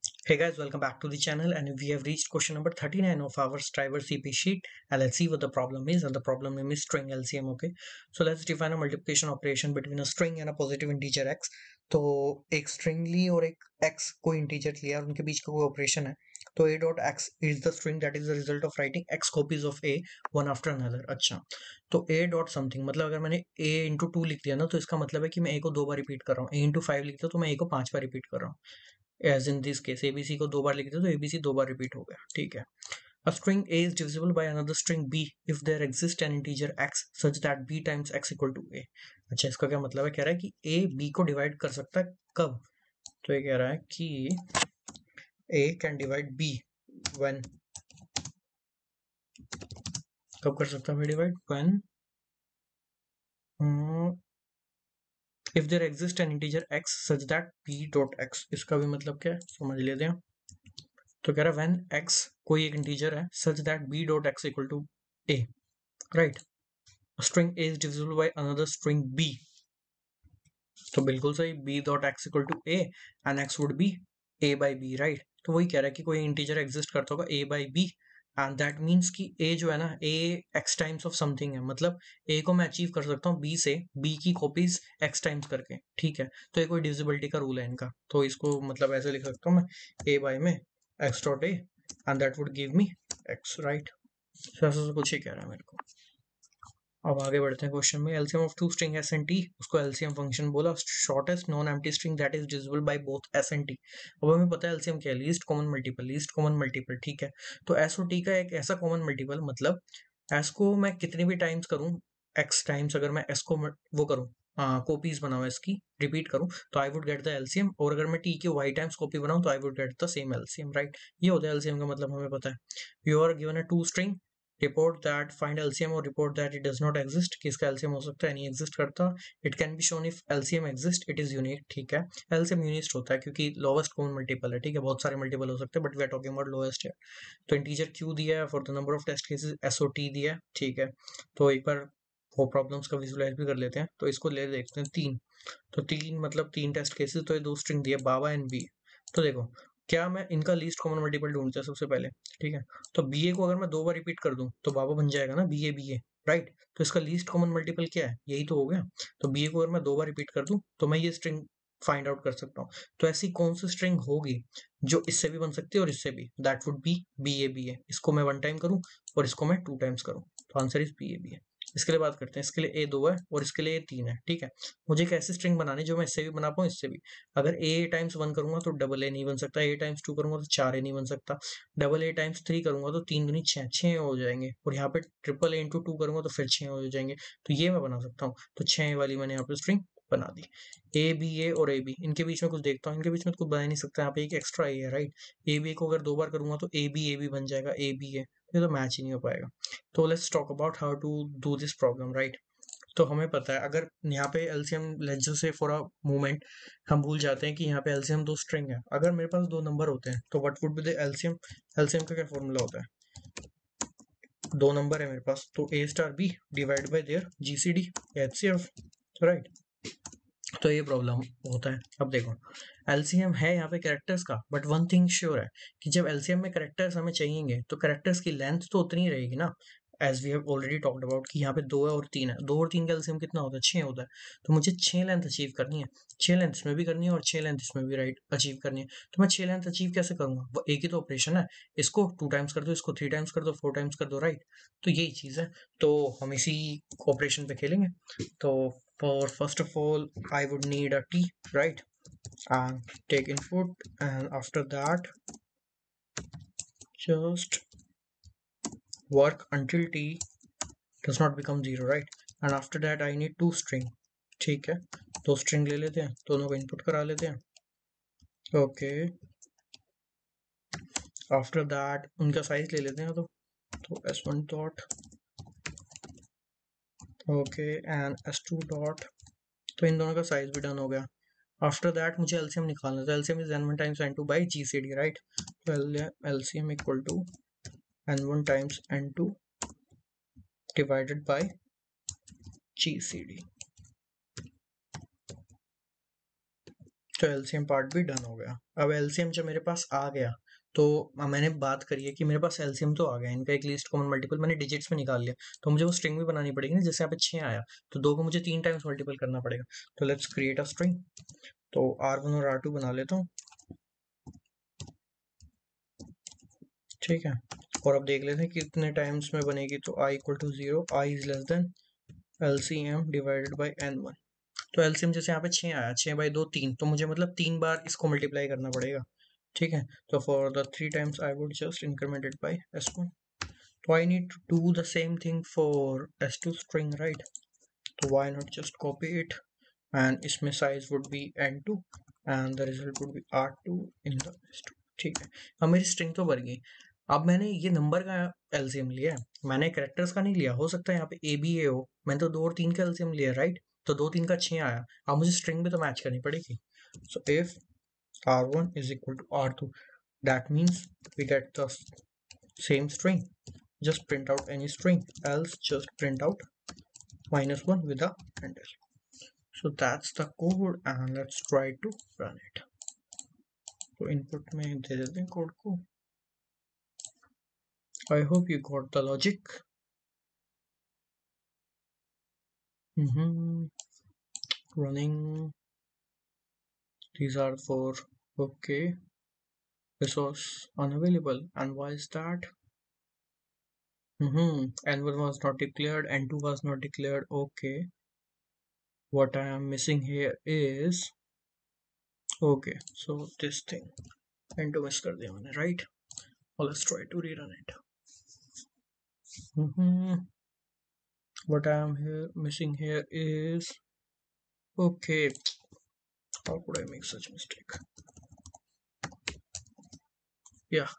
Hey guys, welcome back to the channel, and we have reached question number 39 of our Striver CP sheet, and let's see what the problem is. And the problem name is string LCM. Okay, so let's define a multiplication operation between a string and a positive integer x. तो एक string ली और एक x कोई integer लिया और उनके बीच का कोई ऑपरेशन है. तो a dot x is the string that is the result of writing x copies of a one after another. अच्छा, तो a dot something मतलब अगर मैंने a into 2 लिख दिया ना, तो इसका मतलब है कि मैं a को 2 बार रिपीट कर रहा हूँ. a into 5 लिखता तो मैं a को 5 बार रिपीट कर रहा हूँ. As in this case ABC को 2 बार लिखते तो एबीसी 2 बार रिपीट हो गया. ठीक है. A string a is divisible by another string b if there exists an integer x such that b times x equal to a. अच्छा, इसका क्या मतलब है? कह रहा है कि a b को डिवाइड कर सकता है कब? तो ये कह रहा है कि a can divide b when, कब कर सकता है भाई divide? when if there exists an integer x such that b dot x. इसका भी मतलब क्या है समझ लेते हैं. तो कह रहा है when x कोई एक इंटीजर है such that b dot x equal to a, right? string a is divisible by another string b. तो बिल्कुल सही, b dot x equal to a and x would be a by b, right? तो वही कह रहा है कि कोई इंटीजर एग्जिस्ट करता होगा a by b and that means कि a जो है ना, a x times of something है. मतलब a को मैं अचीव कर सकता हूँ b से b की कॉपीज x टाइम्स करके. ठीक है, तो ये कोई डिविजिबिलिटी का रूल है इनका. तो इसको मतलब ऐसे लिख सकता हूँ मैं, a by में x dot a and that would give me x, right? तो ऐसा कुछ ही कह रहा है मेरे को. अब आगे बढ़ते हैं क्वेश्चन में. LCM of two string S and T, उसको एलसीएम फंक्शन बोला. Shortest non empty string that is divisible by both S and T. अब हमें पता है एलसीएम क्या है, least common multiple. Least common multiple, ठीक है. तो एस और टी का एक ऐसा कॉमन मल्टीपल, मतलब एस को मैं कितनी भी टाइम्स करूं, एक्स टाइम्स अगर मैं एस को वो करूं, कॉपीज बनाऊं इसकी, रिपीट करूं, तो I would get the LCM. और अगर मैं टी की वाई टाइम्स कॉपी बनाऊं तो I would get the same LCM, right? ये होता है एलसीएम का मतलब, हमें पता है. You are given a two string, report that find LCM और report that it does not exist. कि इसका एलसीएम हो सकता है, नहीं एग्जिस्ट करता. It can be shown if LCM exist, it is unique. ठीक है, एलसीएम यूनिक होता है क्योंकि लोवेस्ट कॉमन मल्टीपल है. ठीक है, बहुत सारे मल्टीपल हो सकते हैं but we are talking about lowest है. तो इंटीजर क्यू दिया है for the number of test cases, SOT दिया है. ठीक है, तो एक बार वो प्रॉब्लम्स का विजुलाइज भी कर लेते हैं. तो इसको ले देखते हैं तीन. तो तीन मतलब तीन टेस्ट केसेस, तो ये दो स्ट्रिंग दिए बाबा एंड बी. तो देखो, क्या मैं इनका लीस्ट कॉमन मल्टीपल ढूंढते हैं सबसे पहले. ठीक है, तो बी ए को अगर मैं 2 बार रिपीट कर दूं तो बाबा बन जाएगा ना, बी ए, राइट? तो इसका लीस्ट कॉमन मल्टीपल क्या है, यही तो हो गया. तो बी ए को अगर मैं 2 बार रिपीट कर दूं तो मैं ये स्ट्रिंग फाइंड आउट कर सकता हूँ. तो ऐसी कौन सी स्ट्रिंग होगी जो इससे भी बन सकती है और इससे भी? दैट वुड बी ए. इसको मैं 1 टाइम करूं और इसको मैं 2 टाइम्स करूं, तो आंसर इज बी ए. इसके लिए बात करते हैं. इसके लिए ए 2 है और इसके लिए ए 3 है. ठीक है, मुझे एक ऐसी स्ट्रिंग बनानी जो मैं इससे भी बना पाऊँ इससे भी. अगर ए टाइम्स 1 करूंगा तो डबल ए नहीं बन सकता, ए टाइम्स 2 करूंगा तो 4 ए नहीं बन सकता, डबल ए टाइम्स 3 करूंगा तो 3 दूनी 6, 6 हो जाएंगे. और यहाँ पे ट्रिपल ए इंटू 2 करूंगा तो फिर 6 हो जाएंगे. तो ये मैं बना सकता हूँ. तो 6 वाली मैंने यहाँ पे स्ट्रिंग बना दी. ए और ए बी, इनके बीच में कुछ देखता हूँ. इनके बीच में तो कुछ बना ही नहीं सकता, यहाँ पे एक एक्स्ट्रा ए है, राइट? ए बी को अगर 2 बार करूंगा तो ए बी बन जाएगा, ए बी ए. ये तो मैच ही नहीं हो पाएगा. तो let's talk about how to do this problem, right? तो हमें पता है अगर यहाँ पे LCM, let's just say for a moment हम भूल जाते हैं कि यहाँ पे एलसीएम दो स्ट्रिंग है. अगर मेरे पास दो नंबर होते हैं तो what would be the LCM? LCM का क्या फॉर्मूला होता है? दो नंबर है मेरे पास तो a star b divide by their GCD HCF, right? तो ये प्रॉब्लम होता है. अब देखो, एलसीएम है यहाँ पे कैरेक्टर्स का, बट वन थिंग श्योर है कि जब एलसीएम में कैरेक्टर्स हमें चाहिएंगे तो कैरेक्टर्स की लेंथ तो उतनी ही रहेगी ना. As we have already talked about कि यहाँ पे 2 है और 3 है. 2 और 3 का एलसीएम कितना होता है? 6 होता है. तो मुझे 6 लेंथ अचीव करनी है. 6 लेंथ इसमें भी करनी है और 6 लेंथ इसमें भी, राइट, अचीव करनी है. तो मैं 6 लेंथ अचीव कैसे करूंगा? वो एक ही तो ऑपरेशन है. इसको 2 टाइम्स कर दो, इसको 3 टाइम्स कर दो, 4 टाइम्स कर दो, राइट? तो यही चीज है. तो हम इसी ऑपरेशन पे खेलेंगे. तो for first of all I would need a t, right? And take input, and after that just work until t does not become 0, right? And after that I need two string. ठीक है, दो string ले लेते हैं, दोनों को input करा लेते हैं. ओके, आफ्टर दैट उनका साइज ले लेते हैं. तो s1 dot, okay, and s2 dot. तो इन दोनों का साइज भी डन हो गया. आफ्टर दैट मुझे एलसीएम निकालना है. तो LCM is n1 times n2 by GCD, right? तो LCM equal to n1 times n2 divided by GCD. तो एलसीएम पार्ट भी डन हो गया। अब एलसीएम जब मेरे पास आ गया तो मैंने बात करी है कि मेरे पास एलसीएम तो आ गया, इनका एक लीस्ट कॉमन मल्टीपल मैंने डिजिट्स में निकाल लिया, तो मुझे वो स्ट्रिंग भी बनानी पड़ेगी ना, जैसे यहाँ पे 6 आया तो 2 को मुझे 3 टाइम्स मल्टीपल करना पड़ेगा। तो लेट्स क्रिएट अ स्ट्रिंग। तो R1 और R2 बना लेता हूँ, ठीक है। और अब देख लेते हैं कितने टाइम्स में बनेगी। तो i equal to 0, i is less than LCM divided by n1। तो एलसीएम जैसे यहाँ पे 6 आया, 6 बाई 2 3, तो मुझे मतलब 3 बार इसको मल्टीप्लाई करना पड़ेगा, ठीक है। तो for the 3 times I would just increment it by s1। तो I need to do the same thing for s2 string, right. तो why not just copy it, and इसमें size would be n2 and the result would be r2 in the s2, ठीक है। अब मेरी string तो भर गई। अब मैंने ये नंबर का एलसीएम लिया है, मैंने कैरेक्टर्स का नहीं लिया। हो सकता है यहाँ पे ए बी ए हो, मैंने तो 2 और 3 का एलसीएम लिया, राइट। तो 2 3 का 6 आया। अब मुझे स्ट्रिंग भी तो मैच करनी पड़ेगी। So if r1 is equal to r2, that means we get the same string. Just print out any string, else just print out -1 with a handle. So that's the code and let's try to run it. तो input में दे देते हैं code को। I hope you got the logic. Running. These are for okay. Resource unavailable. And why is that? N1 was not declared, N2 was not declared. Okay. What I am missing here is okay. So this thing N2 miss कर दिया मैंने, right? Well, let's try to rerun it. What I am here missing here is okay. How could I make such mistake? Yeah,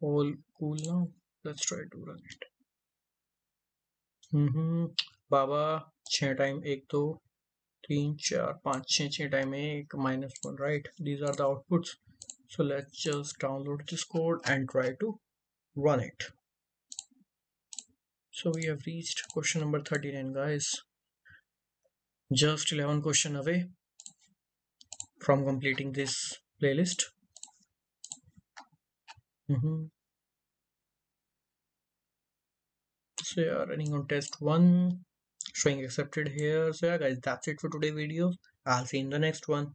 all cool now. Let's try to run it. Baba 6 time 1 2 3 4 5 6 time 1 -1, right? These are the outputs. So let's just download this code and try to run it. So we have reached question number 39, guys. Just 11 question away from completing this playlist. So yeah, running on test 1, showing accepted here. So yeah guys, that's it for today's video. I'll see you in the next one.